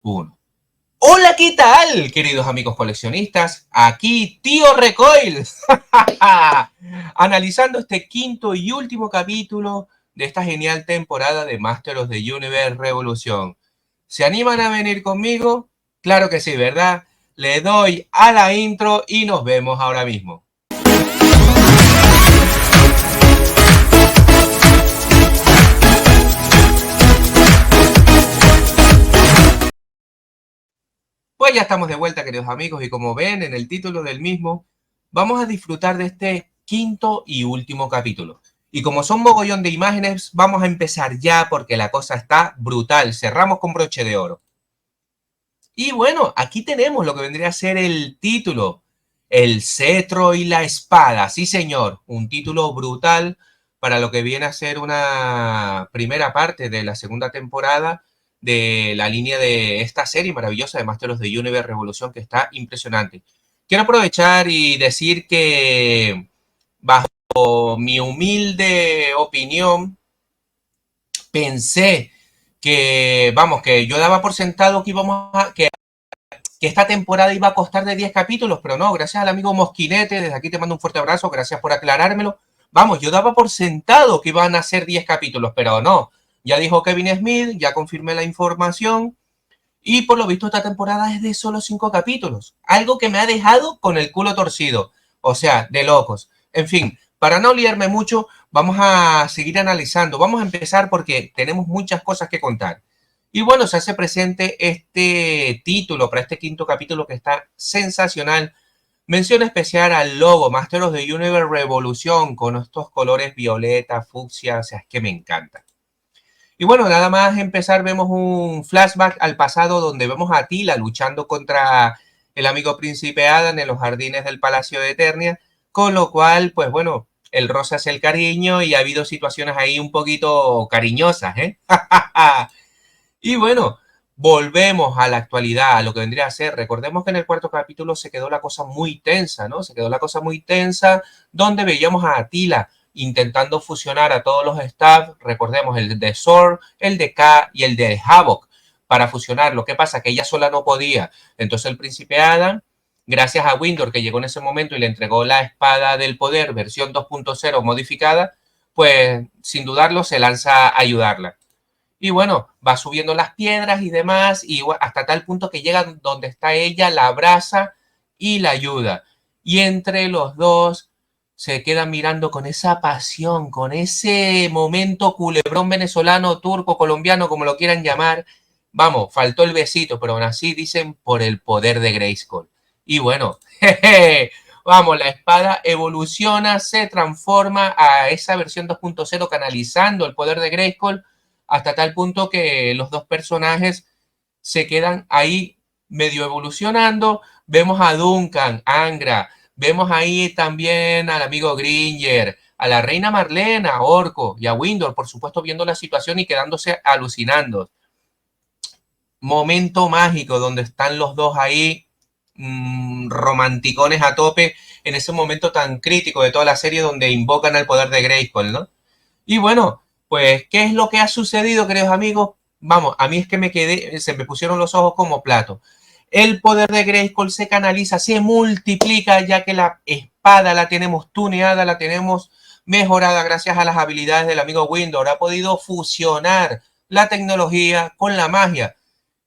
Uno. Hola, ¿qué tal, queridos amigos coleccionistas? Aquí Tío Recoil, analizando este quinto y último capítulo de esta genial temporada de Master of the Universe Revolución. ¿Se animan a venir conmigo? Claro que sí, ¿verdad? Le doy a la intro y nos vemos ahora mismo. Pues ya estamos de vuelta, queridos amigos, y como ven en el título del mismo, vamos a disfrutar de este quinto y último capítulo. Y como son mogollón de imágenes, vamos a empezar ya porque la cosa está brutal. Cerramos con broche de oro. Y bueno, aquí tenemos lo que vendría a ser el título. El cetro y la espada. Sí, señor. Un título brutal para lo que viene a ser una primera parte de la segunda temporada de la línea de esta serie maravillosa de Master of the Universe Revolución, que está impresionante. Quiero aprovechar y decir que bajo mi humilde opinión pensé que, vamos, que yo daba por sentado que íbamos a, que esta temporada iba a costar de 10 capítulos, pero no, gracias al amigo Mosquinete, desde aquí te mando un fuerte abrazo, gracias por aclarármelo. Vamos, yo daba por sentado que iban a ser 10 capítulos, pero no. Ya dijo Kevin Smith, ya confirmé la información, y por lo visto esta temporada es de solo 5 capítulos. Algo que me ha dejado con el culo torcido. O sea, de locos. En fin, para no liarme mucho, vamos a seguir analizando. Vamos a empezar porque tenemos muchas cosas que contar. Y bueno, se hace presente este título para este quinto capítulo que está sensacional. Mención especial al logo Master of the Universe Revolución con estos colores violeta, fucsia, o sea, es que me encanta. Y bueno, nada más empezar, vemos un flashback al pasado donde vemos a Tila luchando contra el amigo príncipe Adam en los jardines del Palacio de Eternia, con lo cual, pues bueno, el rosa es el cariño y ha habido situaciones ahí un poquito cariñosas, ¿eh? Y bueno, volvemos a la actualidad, a lo que vendría a ser. Recordemos que en el cuarto capítulo se quedó la cosa muy tensa, ¿no? Se quedó la cosa muy tensa, donde veíamos a Atila intentando fusionar a todos los staff, recordemos el de Zor, el de K y el de Havok, para fusionar. Lo que pasa que ella sola no podía. Entonces el príncipe Adam, gracias a Windor, que llegó en ese momento y le entregó la espada del poder, versión 2.0 modificada, pues sin dudarlo se lanza a ayudarla. Y bueno, va subiendo las piedras y demás, y hasta tal punto que llega donde está ella, la abraza y la ayuda. Y entre los dos se quedan mirando con esa pasión, con ese momento culebrón venezolano, turco, colombiano, como lo quieran llamar. Vamos, faltó el besito, pero aún así dicen por el poder de Grayskull. Y bueno, jeje, vamos, la espada evoluciona, se transforma a esa versión 2.0 canalizando el poder de Grayskull hasta tal punto que los dos personajes se quedan ahí medio evolucionando. Vemos a Duncan, Angra, vemos ahí también al amigo Gringer, a la reina Marlena, a Orco y a Windor, por supuesto, viendo la situación y quedándose alucinando. Momento mágico donde están los dos ahí romanticones a tope en ese momento tan crítico de toda la serie donde invocan al poder de Grayskull, ¿no? Y bueno, pues, ¿qué es lo que ha sucedido, queridos amigos? Vamos, a mí es que me quedé, se me pusieron los ojos como plato. El poder de Grayskull se canaliza, se multiplica, ya que la espada la tenemos tuneada, la tenemos mejorada gracias a las habilidades del amigo Windor. Ha podido fusionar la tecnología con la magia.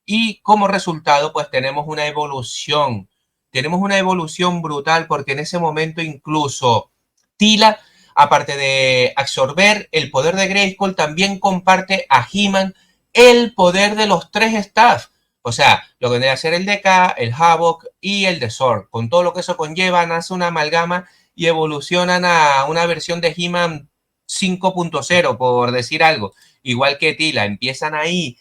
Y como resultado, pues tenemos una evolución. Tenemos una evolución brutal porque en ese momento incluso Tila, aparte de absorber el poder de Grayskull, también comparte a He-Man el poder de los tres staff. O sea, lo que vendría a ser el de K, el Havok y el de Zor. Con todo lo que eso conlleva, nace una amalgama y evolucionan a una versión de He-Man 5.0, por decir algo. Igual que Tila, empiezan ahí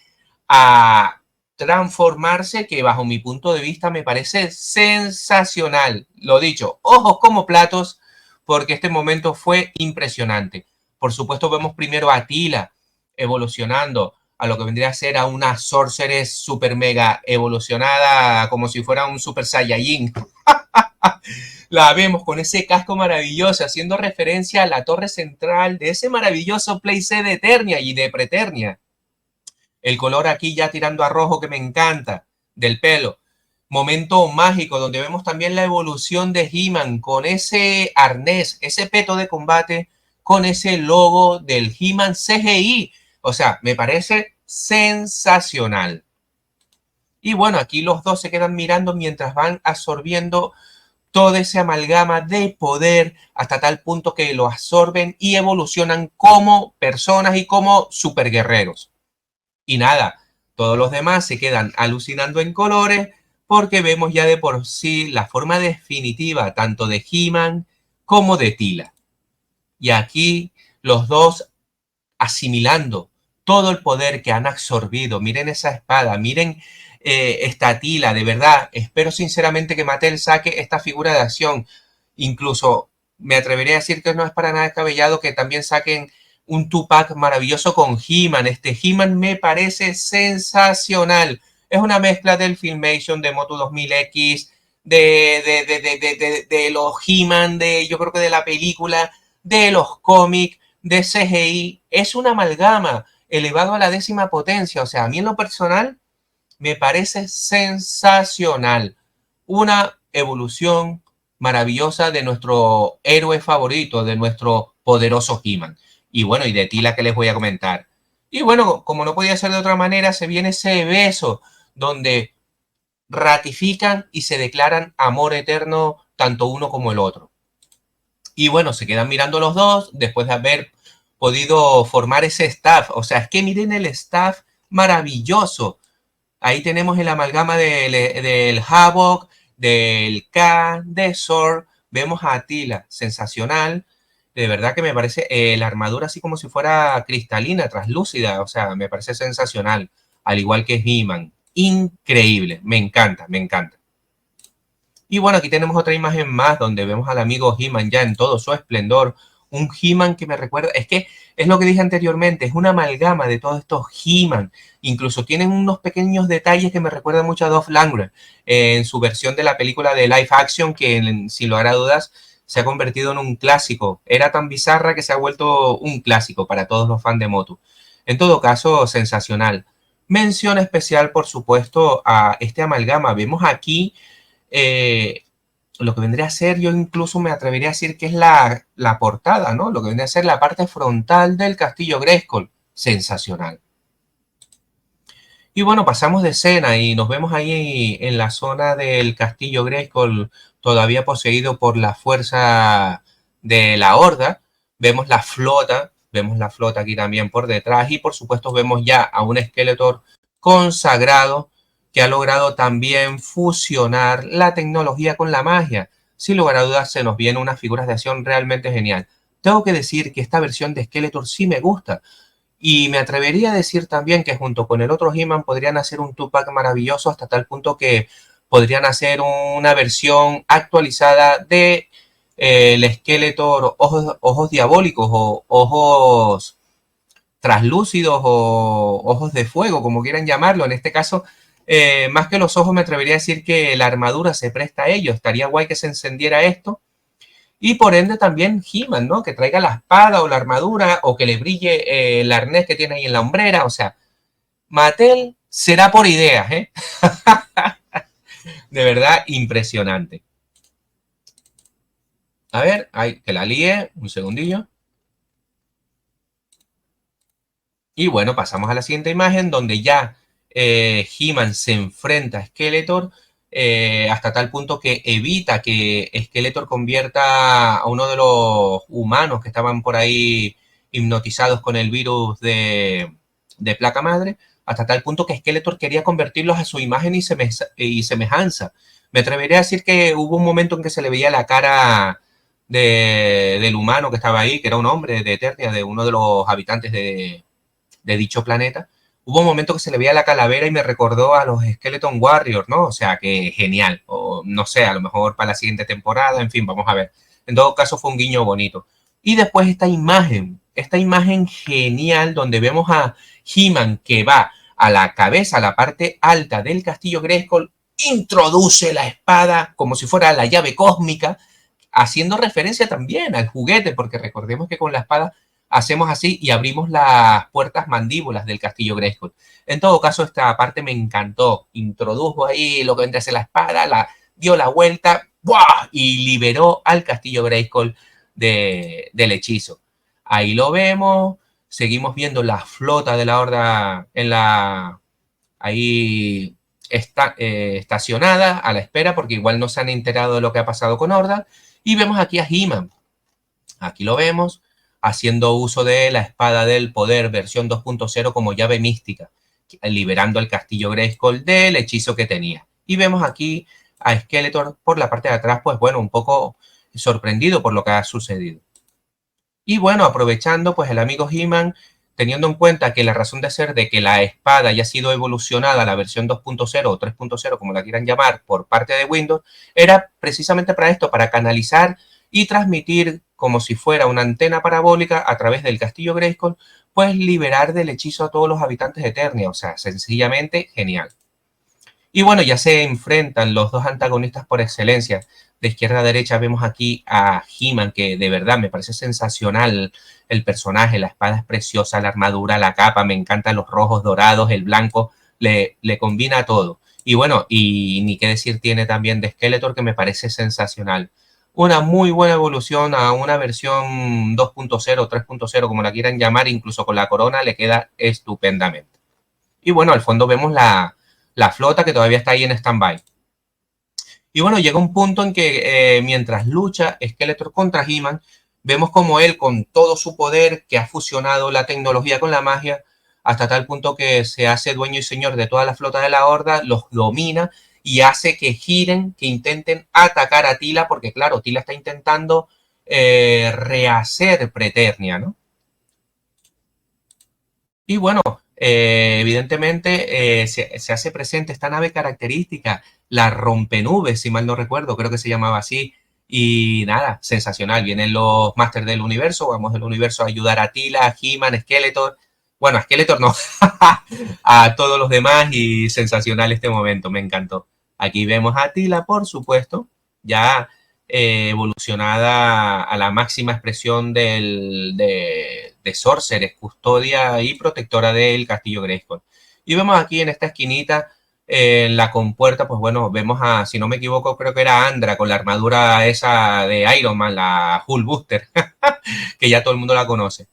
a transformarse, que bajo mi punto de vista me parece sensacional. Lo dicho, ojos como platos, porque este momento fue impresionante. Por supuesto, vemos primero a Tila evolucionando a lo que vendría a ser a una Sorceress super mega evolucionada, como si fuera un Super Saiyajin. La vemos con ese casco maravilloso, haciendo referencia a la torre central de ese maravilloso playset de Eternia y de Preternia. El color aquí ya tirando a rojo que me encanta del pelo. Momento mágico donde vemos también la evolución de He-Man con ese arnés, ese peto de combate, con ese logo del He-Man CGI. O sea, me parece sensacional. Y bueno, aquí los dos se quedan mirando mientras van absorbiendo todo ese amalgama de poder hasta tal punto que lo absorben y evolucionan como personas y como superguerreros. Y nada, todos los demás se quedan alucinando en colores porque vemos ya de por sí la forma definitiva tanto de He-Man como de Teela. Y aquí los dos asimilando todo el poder que han absorbido. Miren esa espada, miren esta Teela, de verdad. Espero sinceramente que Mattel saque esta figura de acción. Incluso me atrevería a decir que no es para nada descabellado que también saquen un Tupac maravilloso con He-Man. Este He-Man me parece sensacional. Es una mezcla del Filmation, de Moto 2000X, de los He-Man, yo creo que de la película, de los cómics, de CGI. Es una amalgama elevado a la 10ª potencia. O sea, a mí en lo personal me parece sensacional. Una evolución maravillosa de nuestro héroe favorito, de nuestro poderoso He-Man. Y bueno, y de Teela que les voy a comentar. Y bueno, como no podía ser de otra manera, se viene ese beso donde ratifican y se declaran amor eterno tanto uno como el otro. Y bueno, se quedan mirando los dos después de haber podido formar ese staff. O sea, es que miren el staff maravilloso. Ahí tenemos el amalgama del Havoc, del K, de Zor. Vemos a Teela, sensacional. De verdad que me parece la armadura así como si fuera cristalina, translúcida. O sea, me parece sensacional. Al igual que He-Man. Increíble. Me encanta, me encanta. Y bueno, aquí tenemos otra imagen más donde vemos al amigo He-Man ya en todo su esplendor. Un He-Man que me recuerda, es que es lo que dije anteriormente, es una amalgama de todos estos He-Man. Incluso tienen unos pequeños detalles que me recuerdan mucho a Dolph Lundgren en su versión de la película de live action que, sin lugar a dudas, se ha convertido en un clásico. Era tan bizarra que se ha vuelto un clásico para todos los fans de Motu. En todo caso, sensacional. Mención especial, por supuesto, a este amalgama. Vemos aquí eh, lo que vendría a ser, yo incluso me atrevería a decir que es la portada, ¿no? Lo que vendría a ser la parte frontal del castillo Grayskull. Sensacional. Y bueno, pasamos de escena y nos vemos ahí en la zona del castillo Grayskull, todavía poseído por la fuerza de la Horda. Vemos la flota aquí también por detrás y por supuesto vemos ya a un Skeletor consagrado que ha logrado también fusionar la tecnología con la magia. Sin lugar a dudas se nos vienen unas figuras de acción realmente genial. Tengo que decir que esta versión de Skeletor sí me gusta. Y me atrevería a decir también que junto con el otro He-Man podrían hacer un Tupac maravilloso hasta tal punto que podrían hacer una versión actualizada de el Skeletor ojos diabólicos o ojos translúcidos o ojos de fuego, como quieran llamarlo. En este caso, más que los ojos, me atrevería a decir que la armadura se presta a ello. Estaría guay que se encendiera esto. Y por ende también He-Man, ¿no? Que traiga la espada o la armadura o que le brille el arnés que tiene ahí en la hombrera. O sea, Mattel será por ideas, ¿eh? De verdad, impresionante. A ver, ay, que la líe, un segundillo. Y bueno, pasamos a la siguiente imagen donde ya He-Man se enfrenta a Skeletor hasta tal punto que evita que Skeletor convierta a uno de los humanos que estaban por ahí hipnotizados con el virus de placa madre, hasta tal punto que Skeletor quería convertirlos a su imagen y semejanza. Me atrevería a decir que hubo un momento en que se le veía la cara del humano que estaba ahí, que era un hombre de Eternia, de uno de los habitantes de dicho planeta. Hubo un momento que se le veía la calavera y me recordó a los Skeleton Warriors, ¿no? O sea, que genial. O no sé, a lo mejor para la siguiente temporada, en fin, vamos a ver. En todo caso fue un guiño bonito. Y después esta imagen genial donde vemos a He-Man que va a la cabeza, a la parte alta del castillo Grayskull, introduce la espada como si fuera la llave cósmica, haciendo referencia también al juguete, porque recordemos que con la espada hacemos así y abrimos las puertas mandíbulas del castillo Grayskull. En todo caso, esta parte me encantó. Introdujo ahí lo que vendría a ser la espada, dio la vuelta, ¡buah! Y liberó al castillo Grayskull del hechizo. Ahí lo vemos, seguimos viendo la flota de la Horda ahí estacionada a la espera, porque igual no se han enterado de lo que ha pasado con Horda. Y vemos aquí a He-Man. Aquí lo vemos haciendo uso de la espada del poder versión 2.0 como llave mística, liberando el castillo Grayskull del hechizo que tenía. Y vemos aquí a Skeletor por la parte de atrás, pues bueno, un poco sorprendido por lo que ha sucedido. Y bueno, aprovechando, pues el amigo He-Man, teniendo en cuenta que la razón de ser de que la espada haya sido evolucionada a la versión 2.0 o 3.0, como la quieran llamar, por parte de Windows, era precisamente para esto, para canalizar y transmitir como si fuera una antena parabólica a través del castillo Grayskull, pues liberar del hechizo a todos los habitantes de Eternia. O sea, sencillamente genial. Y bueno, ya se enfrentan los dos antagonistas por excelencia. De izquierda a derecha vemos aquí a He-Man, que de verdad me parece sensacional el personaje. La espada es preciosa, la armadura, la capa, me encantan los rojos, dorados, el blanco, le combina todo. Y bueno, y ni qué decir tiene también de Skeletor, que me parece sensacional. Una muy buena evolución a una versión 2.0, 3.0, como la quieran llamar, incluso con la corona le queda estupendamente. Y bueno, al fondo vemos la flota que todavía está ahí en stand-by. Y bueno, llega un punto en que mientras lucha Skeletor contra He-Man, vemos como él, con todo su poder, que ha fusionado la tecnología con la magia, hasta tal punto que se hace dueño y señor de toda la flota de la Horda, los domina y hace que giren, que intenten atacar a Teela, porque claro, Teela está intentando rehacer Preternia, ¿no? Y bueno, evidentemente se hace presente esta nave característica, la rompenubes, si mal no recuerdo, creo que se llamaba así. Y nada, sensacional. Vienen los Masters del Universo, vamos del universo a ayudar a Teela, a He-Man, Skeletor. Bueno, a Skeletor no, a todos los demás y sensacional este momento, me encantó. Aquí vemos a Teela, por supuesto, ya evolucionada a la máxima expresión de Sorcerer, custodia y protectora del castillo Grayskull. Y vemos aquí en esta esquinita, en la compuerta, pues bueno, vemos a, si no me equivoco, creo que era Andra con la armadura esa de Iron Man, la Hulk Buster, que ya todo el mundo la conoce.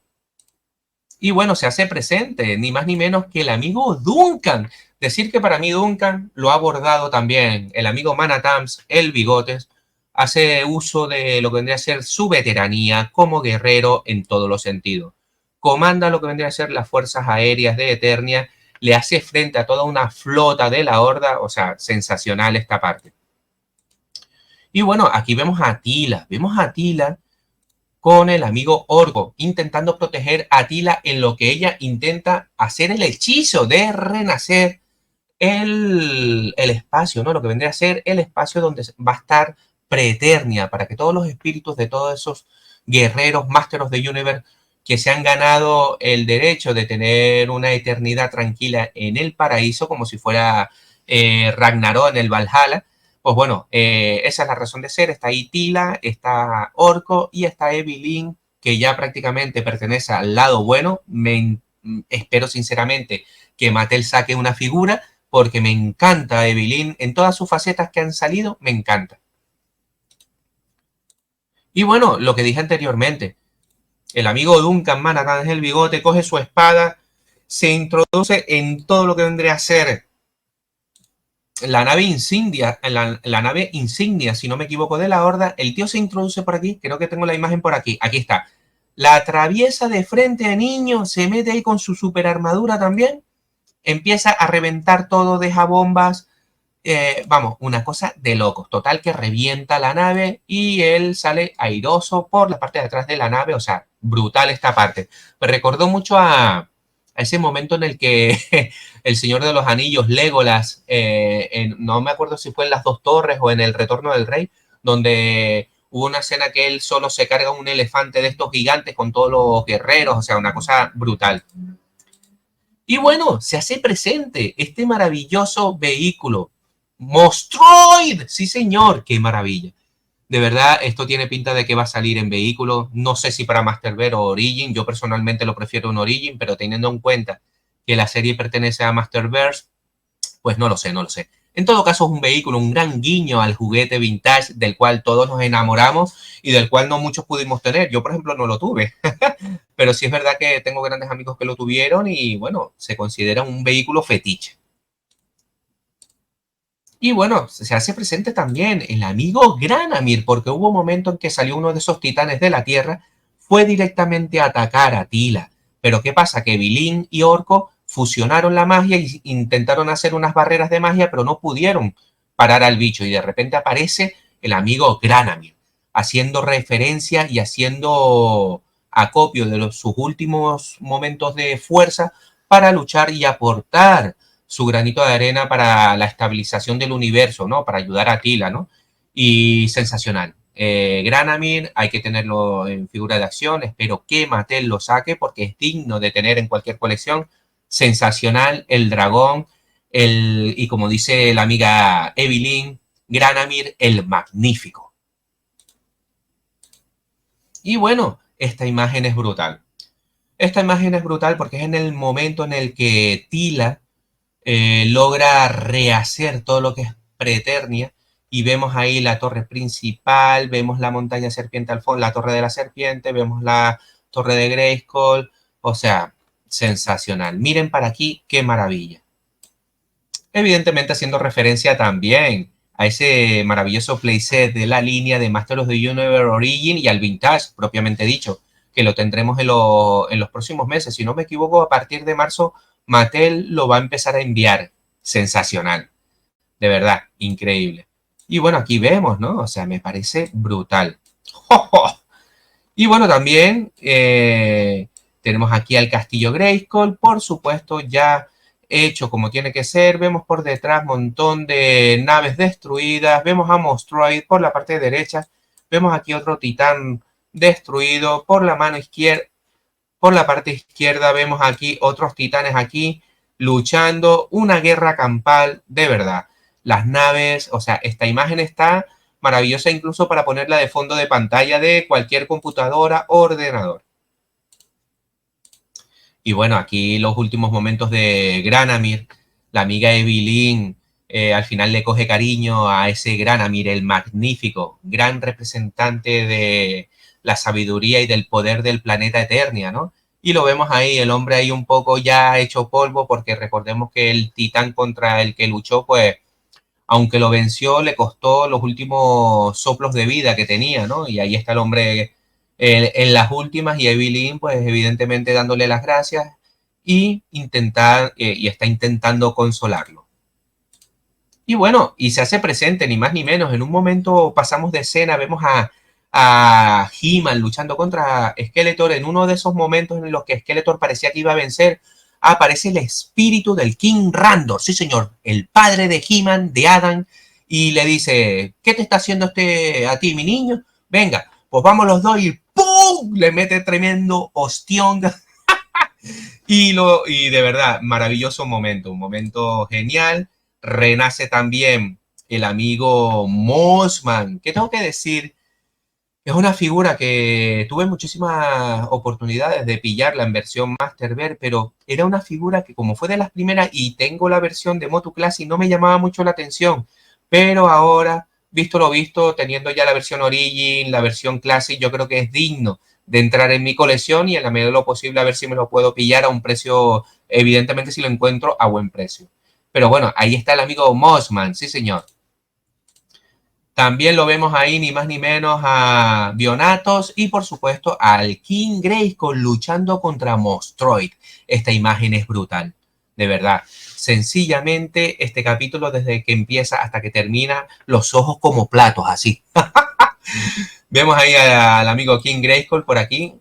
Y bueno, se hace presente, ni más ni menos que el amigo Duncan. Decir que para mí Duncan lo ha abordado también el amigo Manatams, el Bigotes, hace uso de lo que vendría a ser su veteranía como guerrero en todos los sentidos. Comanda lo que vendría a ser las fuerzas aéreas de Eternia, le hace frente a toda una flota de la Horda, o sea, sensacional esta parte. Y bueno, aquí vemos a Teela con el amigo Orgo, intentando proteger a Teela en lo que ella intenta hacer el hechizo de renacer el espacio, ¿no? Lo que vendría a ser el espacio donde va a estar Preeternia, para que todos los espíritus de todos esos guerreros, Masters of the Universe, que se han ganado el derecho de tener una eternidad tranquila en el paraíso, como si fuera Ragnarok en el Valhalla, pues bueno, esa es la razón de ser. Está ahí Teela, está Orko y está Evelyn, que ya prácticamente pertenece al lado bueno. Espero sinceramente que Mattel saque una figura, porque me encanta Evelyn en todas sus facetas que han salido, me encanta. Y bueno, lo que dije anteriormente, el amigo Duncan Manhattan el Bigote coge su espada, se introduce en todo lo que vendría a ser la nave insignia, la nave insignia, si no me equivoco, de la Horda. El tío se introduce por aquí, creo que tengo la imagen por aquí, aquí está. La atraviesa de frente a niño, se mete ahí con su super armadura también, empieza a reventar todo, deja bombas, vamos, una cosa de locos. Total que revienta la nave y él sale airoso por la parte de atrás de la nave, o sea, brutal esta parte. Me recordó mucho a ese momento en el que el Señor de los Anillos, Legolas, no me acuerdo si fue en las Dos Torres o en el Retorno del Rey, donde hubo una escena que él solo se carga un elefante de estos gigantes con todos los guerreros, o sea, una cosa brutal. Y bueno, se hace presente este maravilloso vehículo. Monstroid, sí señor, qué maravilla. De verdad, esto tiene pinta de que va a salir en vehículo. No sé si para Masterverse o Origin. Yo personalmente lo prefiero en Origin, pero teniendo en cuenta que la serie pertenece a Masterverse, pues no lo sé, no lo sé. En todo caso, es un vehículo, un gran guiño al juguete vintage del cual todos nos enamoramos y del cual no muchos pudimos tener. Yo, por ejemplo, no lo tuve, pero sí es verdad que tengo grandes amigos que lo tuvieron y, bueno, se considera un vehículo fetiche. Y bueno, se hace presente también el amigo Granamir, porque hubo un momento en que salió uno de esos titanes de la Tierra, fue directamente a atacar a Tila. Pero ¿qué pasa? Que Bilin y Orco fusionaron la magia y intentaron hacer unas barreras de magia, pero no pudieron parar al bicho. Y de repente aparece el amigo Granamir, haciendo referencia y haciendo acopio de sus últimos momentos de fuerza para luchar y aportar su granito de arena para la estabilización del universo, ¿no? Para ayudar a Tila, ¿no? Y sensacional. Granamir hay que tenerlo en figura de acción. Espero que Mattel lo saque porque es digno de tener en cualquier colección. Sensacional, el dragón, y como dice la amiga Evelyn, Granamir el magnífico. Y bueno, esta imagen es brutal. Esta imagen es brutal porque es en el momento en el que Tila logra rehacer todo lo que es Preeternia y vemos ahí la torre principal, vemos la montaña serpiente al fondo, la torre de la serpiente, vemos la torre de Grayskull, o sea, sensacional. Miren para aquí, qué maravilla. Evidentemente haciendo referencia también a ese maravilloso playset de la línea de Master of the Universe Origin y al Vintage, propiamente dicho, que lo tendremos en los próximos meses. Si no me equivoco, a partir de marzo, Mattel lo va a empezar a enviar. Sensacional. De verdad, increíble. Y bueno, aquí vemos, ¿no? O sea, me parece brutal. Y bueno, también tenemos aquí al Castillo Grayskull, por supuesto, ya hecho como tiene que ser. Vemos por detrás un montón de naves destruidas. Vemos a Mostroid por la parte derecha. Vemos aquí otro titán destruido por la mano izquierda. Por la parte izquierda vemos aquí otros titanes aquí luchando. Una guerra campal de verdad. Las naves, o sea, esta imagen está maravillosa incluso para ponerla de fondo de pantalla de cualquier computadora o ordenador. Y bueno, aquí los últimos momentos de Granamir, la amiga Evelyn, al final le coge cariño a ese Granamir, el magnífico, gran representante de la sabiduría y del poder del planeta Eternia, ¿no? Y lo vemos ahí, el hombre ahí un poco ya hecho polvo, porque recordemos que el titán contra el que luchó, pues aunque lo venció, le costó los últimos soplos de vida que tenía, ¿no? Y ahí está el hombre en las últimas y Evelyn, pues evidentemente dándole las gracias y está intentando consolarlo. Y bueno, y se hace presente, ni más ni menos. En un momento pasamos de escena, vemos a He-Man luchando contra Skeletor. En uno de esos momentos en los que Skeletor parecía que iba a vencer, aparece el espíritu del King Randor, sí señor, el padre de He-Man, de Adam, y le dice, ¿qué te está haciendo a ti, mi niño? Venga, pues vamos los dos y ¡pum! Le mete tremendo ostión. Y de verdad, maravilloso momento, un momento genial. Renace también el amigo Mossman, que tengo que decir, es una figura que tuve muchísimas oportunidades de pillarla en versión Masterverse, pero era una figura que como fue de las primeras y tengo la versión de Motu Classic, no me llamaba mucho la atención. Pero ahora, visto lo visto, teniendo ya la versión Origin, la versión Classic, yo creo que es digno de entrar en mi colección y en la medida de lo posible a ver si me lo puedo pillar a un precio, evidentemente si lo encuentro a buen precio. Pero bueno, ahí está el amigo Mossman, sí señor. También lo vemos ahí ni más ni menos a Bionatos y por supuesto al King Grayskull luchando contra Mostroid. Esta imagen es brutal, de verdad. Sencillamente este capítulo desde que empieza hasta que termina, los ojos como platos así. Vemos ahí al amigo King Grayskull por aquí,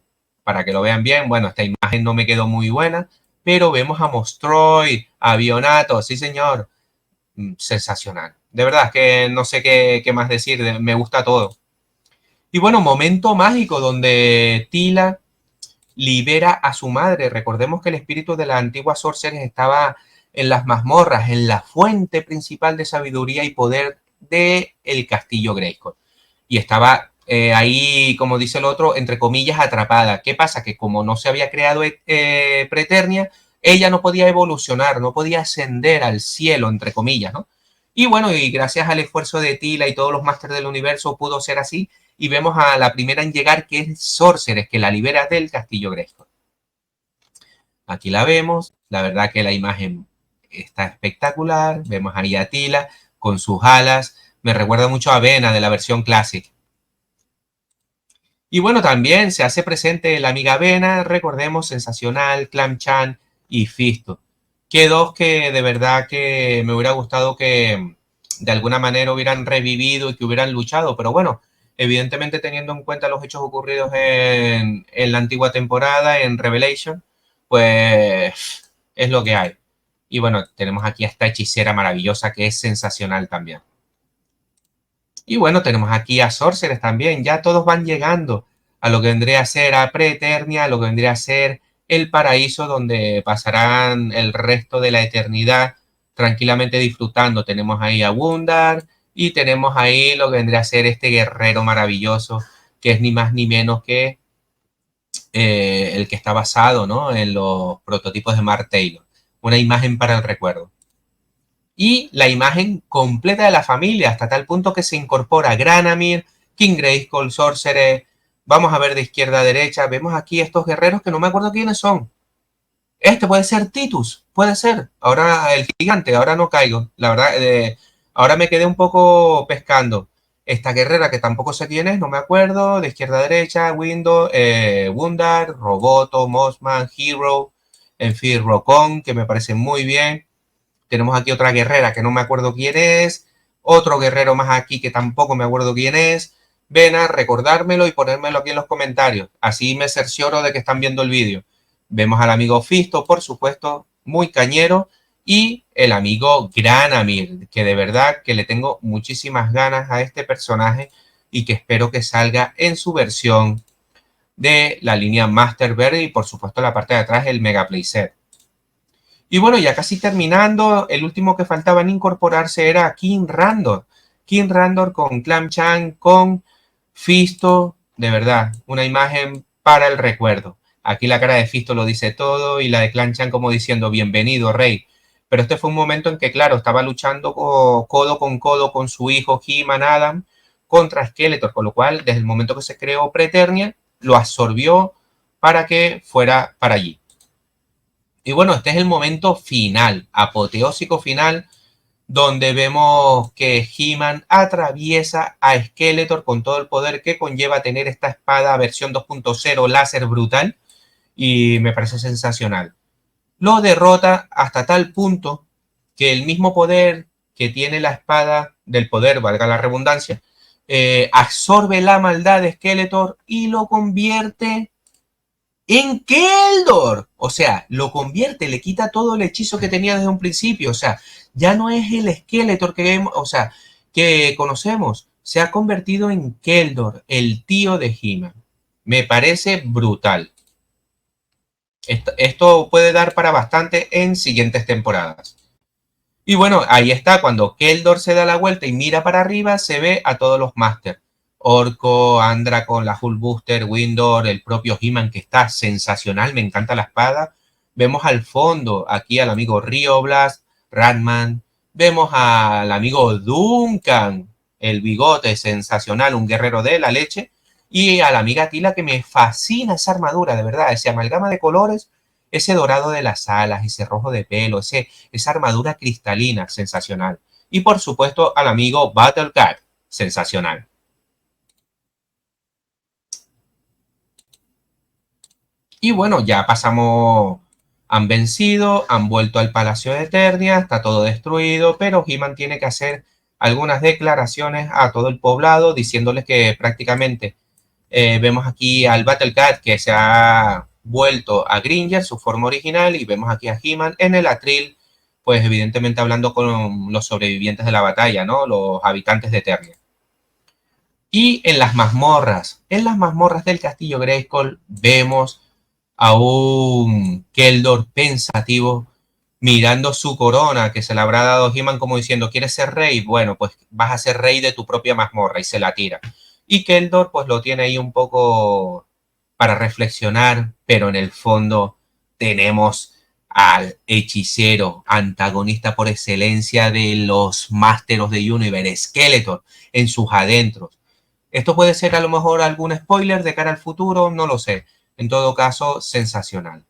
para que lo vean bien. Bueno, esta imagen no me quedó muy buena, pero vemos a Mostroid, a Bionatos, sí señor, sensacional. De verdad que no sé qué más decir, me gusta todo. Y bueno, momento mágico donde Tila libera a su madre. Recordemos que el espíritu de la antigua Sorceress estaba en las mazmorras, en la fuente principal de sabiduría y poder del castillo Grayskull. y estaba ahí, como dice el otro, entre comillas, atrapada. ¿Qué pasa? Que como no se había creado Preternia, ella no podía evolucionar, no podía ascender al cielo, entre comillas, ¿no? Y bueno, y gracias al esfuerzo de Tila y todos los másteres del universo pudo ser así, y vemos a la primera en llegar, que es Sorceress, que la libera del castillo Grayskull. Aquí la vemos, la verdad que la imagen está espectacular, vemos ahí a Tila con sus alas, me recuerda mucho a Vena de la versión clásica. Y bueno, también se hace presente la amiga Vena, recordemos, Sensacional, Clam Chan y Fisto. Que dos que de verdad que me hubiera gustado que de alguna manera hubieran revivido y que hubieran luchado, pero bueno, evidentemente teniendo en cuenta los hechos ocurridos en la antigua temporada, en Revelation, pues es lo que hay. Y bueno, tenemos aquí a esta hechicera maravillosa que es sensacional también. Y bueno, tenemos aquí a Sorceress también. Ya todos van llegando a lo que vendría a ser a Preeternia, a lo que vendría a ser el paraíso donde pasarán el resto de la eternidad tranquilamente disfrutando. Tenemos ahí a Wundar y tenemos ahí lo que vendría a ser este guerrero maravilloso que es ni más ni menos que el que está basado, ¿no?, en los prototipos de Mark Taylor. Una imagen para el recuerdo. Y la imagen completa de la familia, hasta tal punto que se incorpora Granamyr, King Grayskull, Sorcerer. Vamos a ver de izquierda a derecha. Vemos aquí estos guerreros que no me acuerdo quiénes son. Este puede ser Titus, puede ser. Ahora el gigante, ahora no caigo. La verdad, ahora me quedé un poco pescando. Esta guerrera que tampoco sé quién es, no me acuerdo. De izquierda a derecha, Wundar, Roboto, Mossman, Hero, en fin, Rokon, que me parece muy bien. Tenemos aquí otra guerrera que no me acuerdo quién es. Otro guerrero más aquí que tampoco me acuerdo quién es. Ven a recordármelo y ponérmelo aquí en los comentarios. Así me cercioro de que están viendo el vídeo. Vemos al amigo Fisto, por supuesto, muy cañero. Y el amigo Granamyr, que de verdad que le tengo muchísimas ganas a este personaje y que espero que salga en su versión de la línea Master Verde y por supuesto la parte de atrás el Mega Playset. Y bueno, ya casi terminando, el último que faltaba en incorporarse era King Randor. King Randor con Clam Chan, con Fisto, de verdad, una imagen para el recuerdo. Aquí la cara de Fisto lo dice todo y la de Clam Chan como diciendo bienvenido, rey. Pero este fue un momento en que, claro, estaba luchando codo con su hijo He-Man Adam contra Skeletor, con lo cual, desde el momento que se creó Preternia, lo absorbió para que fuera para allí. Y bueno, este es el momento final, apoteósico final, donde vemos que He-Man atraviesa a Skeletor con todo el poder que conlleva tener esta espada versión 2.0 láser brutal y me parece sensacional. Lo derrota hasta tal punto que el mismo poder que tiene la espada del poder, valga la redundancia, absorbe la maldad de Skeletor y lo convierte en Keldor. O sea, lo convierte, le quita todo el hechizo que tenía desde un principio. O sea, ya no es el Skeletor que conocemos. Se ha convertido en Keldor, el tío de He-Man. Me parece brutal. Esto puede dar para bastante en siguientes temporadas. Y bueno, ahí está, cuando Keldor se da la vuelta y mira para arriba, se ve a todos los Masters. Orko, Andra con la Hulkbuster, Windor, el propio He-Man que está sensacional, me encanta la espada. Vemos al fondo aquí al amigo Rioblast, Ratman. Vemos al amigo Duncan, el bigote sensacional, un guerrero de la leche. Y a la amiga Tila que me fascina esa armadura, de verdad, ese amalgama de colores, ese dorado de las alas, ese rojo de pelo, esa armadura cristalina, sensacional. Y por supuesto al amigo Battle Cat, sensacional. Y bueno, ya pasamos, han vencido, han vuelto al Palacio de Eternia, está todo destruido, pero He-Man tiene que hacer algunas declaraciones a todo el poblado, diciéndoles que prácticamente vemos aquí al Battle Cat que se ha vuelto a Gringer, su forma original, y vemos aquí a He-Man en el atril, pues evidentemente hablando con los sobrevivientes de la batalla, ¿no? Los habitantes de Eternia. Y en las mazmorras del castillo Grayskull vemos a un Keldor pensativo mirando su corona que se le habrá dado He-Man como diciendo, ¿quieres ser rey? Bueno, pues vas a ser rey de tu propia mazmorra y se la tira. Y Keldor pues lo tiene ahí un poco para reflexionar, pero en el fondo tenemos al hechicero, antagonista por excelencia de los Masters of the Universe, Skeletor, en sus adentros. Esto puede ser a lo mejor algún spoiler de cara al futuro, no lo sé. En todo caso, sensacional.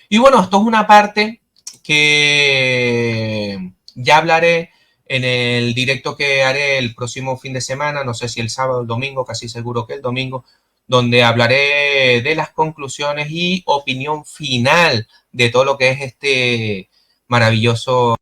Y bueno, esto es una parte que ya hablaré en el directo que haré el próximo fin de semana, no sé si el sábado o el domingo, casi seguro que el domingo, donde hablaré de las conclusiones y opinión final de todo lo que es este maravilloso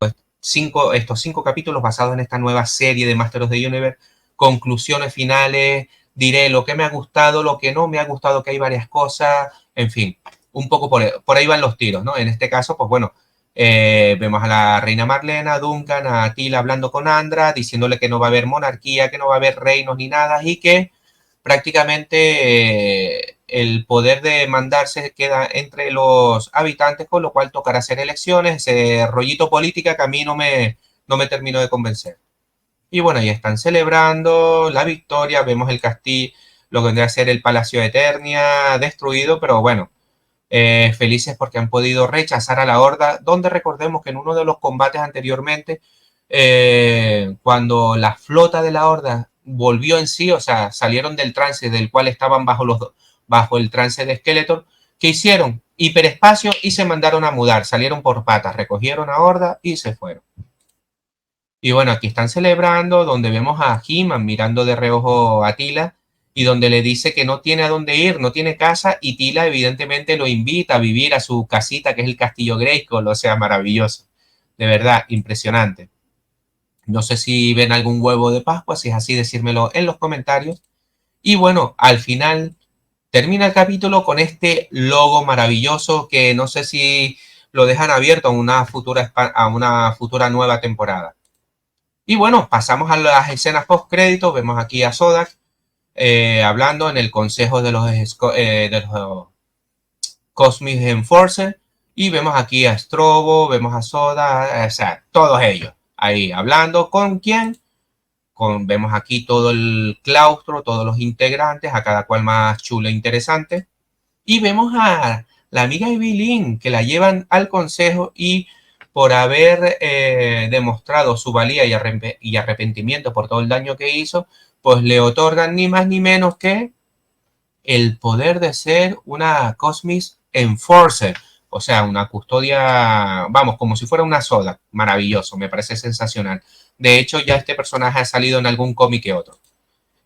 estos 5 capítulos basados en esta nueva serie de Masters of the Universe, conclusiones finales, diré lo que me ha gustado, lo que no me ha gustado, que hay varias cosas, en fin, un poco por ahí van los tiros, ¿no? En este caso, pues bueno, vemos a la reina Marlena, a Duncan, a Attila hablando con Andra, diciéndole que no va a haber monarquía, que no va a haber reinos ni nada, y que prácticamente el poder de mandarse queda entre los habitantes, con lo cual tocará hacer elecciones, ese rollito política que a mí no me terminó de convencer. Y bueno, ya están celebrando la victoria, vemos el castillo, lo que vendría a ser el Palacio de Eternia destruido, pero bueno, felices porque han podido rechazar a la Horda, donde recordemos que en uno de los combates anteriormente, cuando la flota de la Horda volvió en sí, o sea, salieron del trance del cual estaban bajo el trance de Skeletor, ¿qué hicieron? Hiperespacio y se mandaron a mudar, salieron por patas, recogieron a Horda y se fueron. Y bueno, aquí están celebrando, donde vemos a He-Man mirando de reojo a Tila y donde le dice que no tiene a dónde ir, no tiene casa, y Tila evidentemente lo invita a vivir a su casita, que es el Castillo Grayskull, o sea, maravilloso. De verdad, impresionante. No sé si ven algún huevo de Pascua, si es así, decírmelo en los comentarios. Y bueno, al final termina el capítulo con este logo maravilloso que no sé si lo dejan abierto a una futura nueva temporada. Y bueno, pasamos a las escenas post créditos. Vemos aquí a Sodak hablando en el consejo de los Cosmic Enforcer. Y vemos aquí a Strobo, vemos a Soda, o sea, todos ellos ahí hablando. ¿Con quién? Vemos aquí todo el claustro, todos los integrantes, a cada cual más chulo e interesante. Y vemos a la amiga Evelyn, que la llevan al consejo y por haber demostrado su valía y arrepentimiento por todo el daño que hizo, pues le otorgan ni más ni menos que el poder de ser una Cosmic Enforcer, o sea, una custodia, vamos, como si fuera una soda. Maravilloso, me parece sensacional. De hecho, ya este personaje ha salido en algún cómic que otro.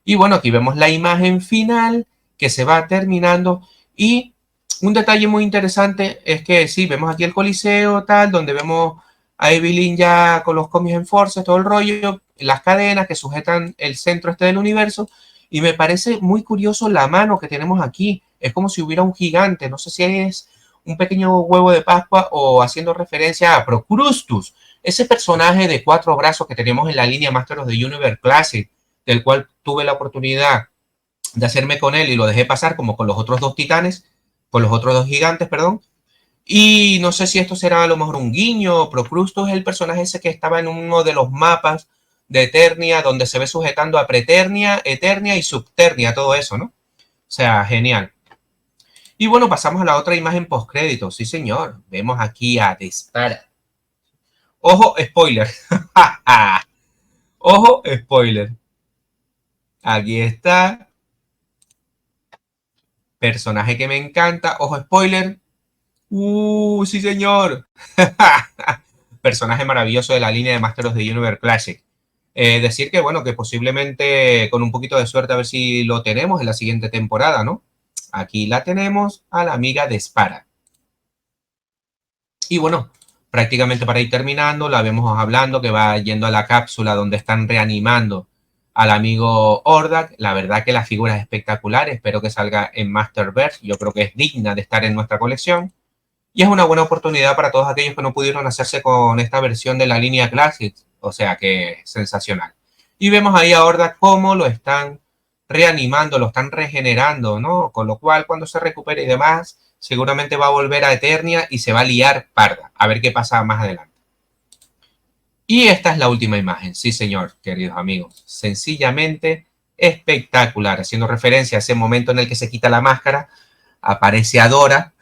Y bueno, aquí vemos la imagen final que se va terminando. Y un detalle muy interesante es que sí, vemos aquí el Coliseo, tal, donde vemos a Evelyn ya con los cómics en Force, todo el rollo, las cadenas que sujetan el centro este del universo. Y me parece muy curioso la mano que tenemos aquí. Es como si hubiera un gigante. No sé si es un pequeño huevo de Pascua o haciendo referencia a Procrustus, ese personaje de 4 brazos que tenemos en la línea Masters of the Universe Classic, del cual tuve la oportunidad de hacerme con él y lo dejé pasar como con los otros 2 titanes, con los otros 2 gigantes, perdón. Y no sé si esto será a lo mejor un guiño. Procrustus es el personaje ese que estaba en uno de los mapas de Eternia, donde se ve sujetando a Preternia, Eternia y Subternia, todo eso, ¿no? O sea, genial. Y bueno, pasamos a la otra imagen postcrédito. Sí, señor. Vemos aquí a Despara. Ojo, spoiler. Ojo, spoiler. Aquí está. Personaje que me encanta. Ojo, spoiler. Sí, señor. Personaje maravilloso de la línea de Masters of the Universe Classic. Decir que, bueno, que posiblemente con un poquito de suerte a ver si lo tenemos en la siguiente temporada, ¿no? Aquí la tenemos a la amiga de Spara. Y bueno, prácticamente para ir terminando, la vemos hablando que va yendo a la cápsula donde están reanimando al amigo Hordak. La verdad que la figura es espectacular. Espero que salga en Masterverse. Yo creo que es digna de estar en nuestra colección. Y es una buena oportunidad para todos aquellos que no pudieron hacerse con esta versión de la línea Classic. O sea que sensacional. Y vemos ahí a Hordak cómo lo están reanimando, lo están regenerando, ¿no? Con lo cual, cuando se recupere y demás, seguramente va a volver a Eternia y se va a liar parda. A ver qué pasa más adelante. Y esta es la última imagen. Sí, señor, queridos amigos. Sencillamente espectacular, haciendo referencia a ese momento en el que se quita la máscara, aparece Adora,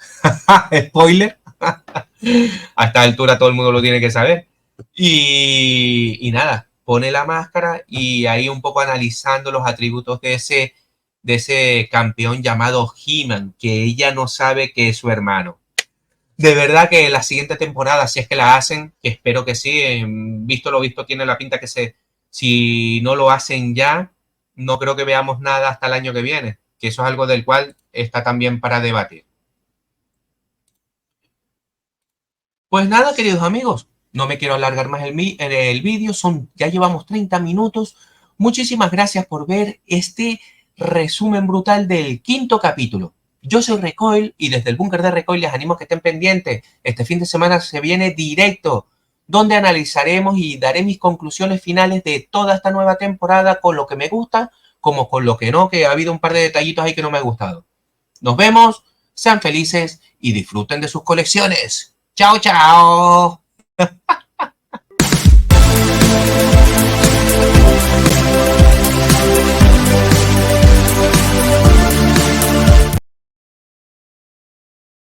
spoiler, a esta altura todo el mundo lo tiene que saber, y nada, pone la máscara y ahí un poco analizando los atributos de ese campeón llamado He-Man, que ella no sabe que es su hermano. De verdad que la siguiente temporada, si es que la hacen, que espero que sí, visto lo visto, tiene la pinta que si no lo hacen ya, no creo que veamos nada hasta el año que viene, que eso es algo del cual está también para debatir. Pues nada, queridos amigos, no me quiero alargar más en el vídeo, ya llevamos 30 minutos. Muchísimas gracias por ver este resumen brutal del quinto capítulo. Yo soy Recoil y desde el búnker de Recoil les animo a que estén pendientes. Este fin de semana se viene directo, donde analizaremos y daré mis conclusiones finales de toda esta nueva temporada, con lo que me gusta como con lo que no, que ha habido un par de detallitos ahí que no me ha gustado. Nos vemos, sean felices y disfruten de sus colecciones. Chao, chao.